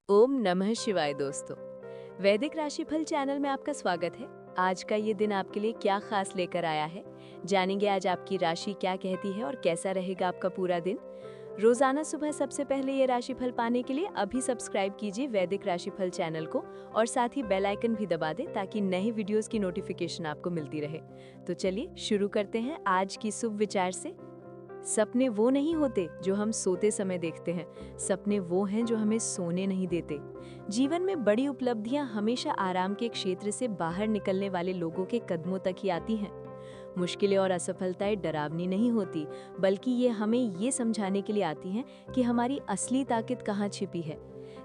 ओम नमः शिवाय दोस्तों। वैदिक राशिफल चैनल में आपका स्वागत है। आज का ये दिन आपके लिए क्या खास लेकर आया है, जानेंगे आज आपकी राशि क्या कहती है और कैसा रहेगा आपका पूरा दिन। रोजाना सुबह सबसे पहले ये राशिफल पाने के लिए अभी सब्सक्राइब कीजिए वैदिक राशिफल चैनल को और साथ ही बेल आइकन भी दबा दें ताकि नए वीडियोस की नोटिफिकेशन आपको मिलती रहे। तो चलिए शुरू करते हैं आज की शुभ विचार से। सपने वो नहीं होते जो हम सोते समय देखते हैं, सपने वो हैं जो हमें सोने नहीं देते। जीवन में बड़ी उपलब्धियां हमेशा आराम के क्षेत्र से बाहर निकलने वाले लोगों के कदमों तक ही आती हैं। मुश्किलें और असफलताएं डरावनी नहीं होती, बल्कि ये हमें ये समझाने के लिए आती हैं कि हमारी असली ताकत कहाँ छिपी है।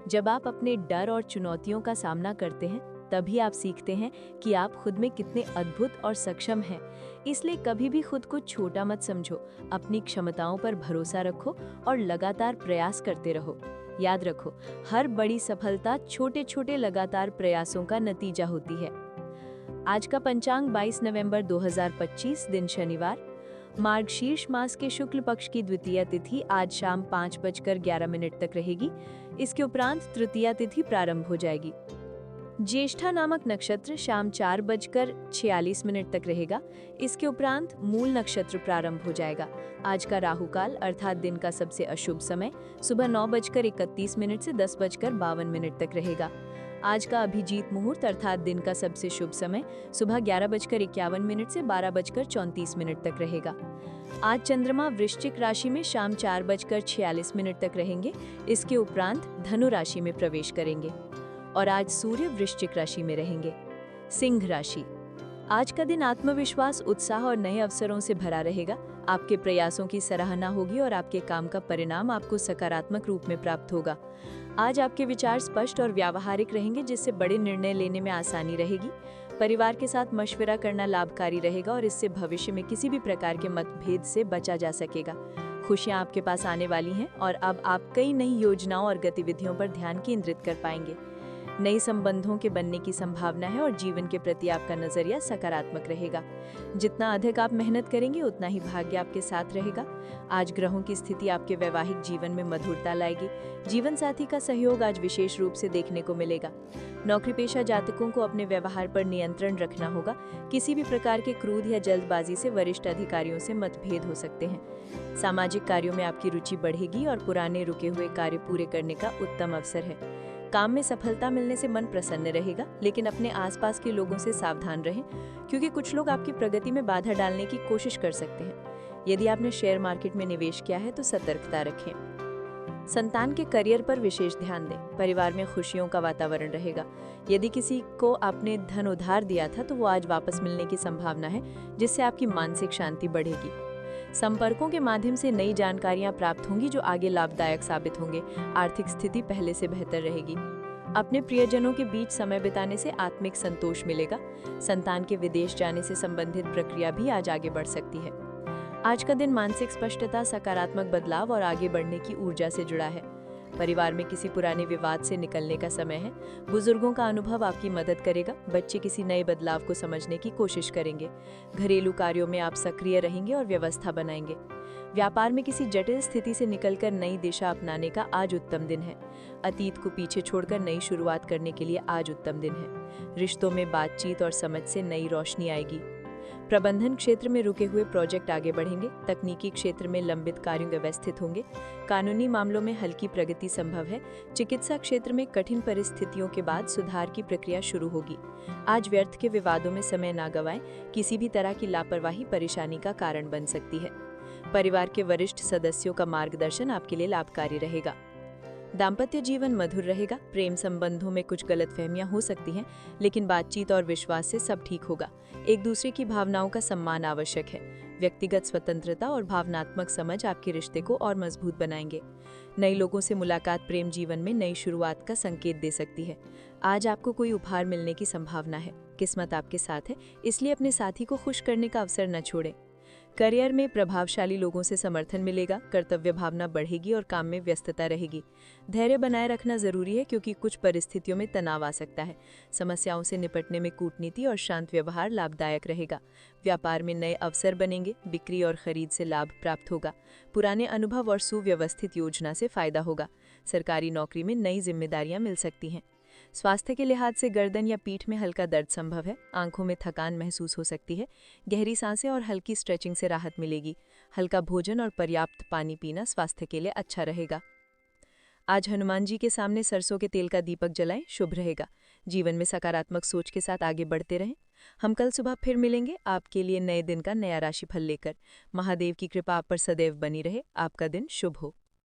जब आप अपने डर और चुनौतियों का सामना करते हैं, तभी आप सीखते हैं कि आप खुद में कितने अद्भुत और सक्षम हैं। इसलिए कभी भी खुद को छोटा मत समझो, अपनी क्षमताओं पर भरोसा रखो और लगातार प्रयास करते रहो। याद रखो, हर बड़ी सफलता छोटे छोटे लगातार प्रयासों का नतीजा होती है। आज का पंचांग 22 नवंबर 2025, दिन शनिवार। मार्गशीर्ष मास के शुक्ल पक्ष की द्वितीया तिथि आज शाम 5:11 तक रहेगी। इसके उपरांत तृतीया तिथि प्रारंभ हो जाएगी। ज्येष्ठा नामक नक्षत्र शाम 4:46 तक रहेगा। इसके उपरांत मूल नक्षत्र प्रारंभ हो जाएगा। आज का राहुकाल अर्थात दिन का सबसे अशुभ समय सुबह 9:31 से 10:52 तक रहेगा। आज का अभिजीत मुहूर्त अर्थात दिन का सबसे शुभ समय सुबह 11:51 से 12:34 तक रहेगा। आज चंद्रमा वृश्चिक राशि में शाम 4:46 तक रहेंगे। इसके उपरांत धनु राशि में प्रवेश करेंगे और आज सूर्य वृश्चिक राशि में रहेंगे। सिंह राशि। आज का दिन आत्मविश्वास, उत्साह और नए अवसरों से भरा रहेगा। आपके प्रयासों की सराहना होगी और आपके काम का परिणाम आपको सकारात्मक रूप में प्राप्त होगा। आज आपके विचार स्पष्ट और व्यावहारिक रहेंगे, जिससे बड़े निर्णय लेने में आसानी रहेगी। परिवार के साथ मशवरा करना लाभकारी रहेगा और इससे भविष्य में किसी भी प्रकार के मतभेद से बचा जा सकेगा। खुशियां आपके पास आने वाली हैं और अब आप कई नई योजनाओं और गतिविधियों पर ध्यान केंद्रित कर पाएंगे। नए संबंधों के बनने की संभावना है और जीवन के प्रति आपका नजरिया सकारात्मक रहेगा। जितना अधिक आप मेहनत करेंगे, उतना ही भाग्य आपके साथ रहेगा। आज ग्रहों की स्थिति आपके वैवाहिक जीवन में मधुरता लाएगी। जीवन साथी का सहयोग आज विशेष रूप से देखने को मिलेगा। नौकरी पेशा जातकों को अपने व्यवहार पर नियंत्रण रखना होगा। किसी भी प्रकार के क्रोध या जल्दबाजी से वरिष्ठ अधिकारियों से मतभेद हो सकते हैं। सामाजिक कार्यों में आपकी रुचि बढ़ेगी और पुराने रुके हुए कार्य पूरे करने का उत्तम अवसर है। काम में सफलता मिलने से मन प्रसन्न रहेगा, लेकिन अपने आसपास के लोगों से सावधान रहें, क्योंकि कुछ लोग आपकी प्रगति में बाधा डालने की कोशिश कर सकते हैं। यदि आपने शेयर मार्केट में निवेश किया है तो सतर्कता रखें। संतान के करियर पर विशेष ध्यान दें। परिवार में खुशियों का वातावरण रहेगा। यदि किसी को आपने धन उधार दिया था तो वो आज वापस मिलने की संभावना है, जिससे आपकी मानसिक शांति बढ़ेगी। संपर्कों के माध्यम से नई जानकारियां प्राप्त होंगी जो आगे लाभदायक साबित होंगे। आर्थिक स्थिति पहले से बेहतर रहेगी। अपने प्रियजनों के बीच समय बिताने से आत्मिक संतोष मिलेगा। संतान के विदेश जाने से संबंधित प्रक्रिया भी आज आगे बढ़ सकती है। आज का दिन मानसिक स्पष्टता, सकारात्मक बदलाव और आगे बढ़ने की ऊर्जा से जुड़ा है। परिवार में किसी पुराने विवाद से निकलने का समय है। बुजुर्गों का अनुभव आपकी मदद करेगा। बच्चे किसी नए बदलाव को समझने की कोशिश करेंगे। घरेलू कार्यों में आप सक्रिय रहेंगे और व्यवस्था बनाएंगे। व्यापार में किसी जटिल स्थिति से निकलकर नई दिशा अपनाने का आज उत्तम दिन है। अतीत को पीछे छोड़कर नई शुरुआत करने के लिए आज उत्तम दिन है। रिश्तों में बातचीत और समझ से नई रोशनी आएगी। प्रबंधन क्षेत्र में रुके हुए प्रोजेक्ट आगे बढ़ेंगे। तकनीकी क्षेत्र में लंबित कार्य व्यवस्थित होंगे। कानूनी मामलों में हल्की प्रगति संभव है। चिकित्सा क्षेत्र में कठिन परिस्थितियों के बाद सुधार की प्रक्रिया शुरू होगी। आज व्यर्थ के विवादों में समय ना गवाएं। किसी भी तरह की लापरवाही परेशानी का कारण बन सकती है। परिवार के वरिष्ठ सदस्यों का मार्गदर्शन आपके लिए लाभकारी रहेगा। दाम्पत्य जीवन मधुर रहेगा। प्रेम संबंधों में कुछ गलतफहमियां हो सकती हैं, लेकिन बातचीत और विश्वास से सब ठीक होगा। एक दूसरे की भावनाओं का सम्मान आवश्यक है। व्यक्तिगत स्वतंत्रता और भावनात्मक समझ आपके रिश्ते को और मजबूत बनाएंगे। नए लोगों से मुलाकात प्रेम जीवन में नई शुरुआत का संकेत दे सकती है। आज आपको कोई उपहार मिलने की संभावना है। किस्मत आपके साथ है, इसलिए अपने साथी को खुश करने का अवसर न छोड़ें। करियर में प्रभावशाली लोगों से समर्थन मिलेगा। कर्तव्य भावना बढ़ेगी और काम में व्यस्तता रहेगी। धैर्य बनाए रखना जरूरी है, क्योंकि कुछ परिस्थितियों में तनाव आ सकता है। समस्याओं से निपटने में कूटनीति और शांत व्यवहार लाभदायक रहेगा। व्यापार में नए अवसर बनेंगे। बिक्री और खरीद से लाभ प्राप्त होगा। पुराने अनुभव और सुव्यवस्थित योजना से फायदा होगा। सरकारी नौकरी में नई जिम्मेदारियां मिल सकती हैं। स्वास्थ्य के लिहाज से गर्दन या पीठ में हल्का दर्द संभव है। आंखों में थकान महसूस हो सकती है। गहरी सांसें और हल्की स्ट्रेचिंग से राहत मिलेगी। हल्का भोजन और पर्याप्त पानी पीना स्वास्थ्य के लिए अच्छा रहेगा। आज हनुमान जी के सामने सरसों के तेल का दीपक जलाएं, शुभ रहेगा। जीवन में सकारात्मक सोच के साथ आगे बढ़ते रहें। हम कल सुबह फिर मिलेंगे आपके लिए नए दिन का नया राशिफल लेकर। महादेव की कृपा आप पर सदैव बनी रहे। आपका दिन शुभ हो।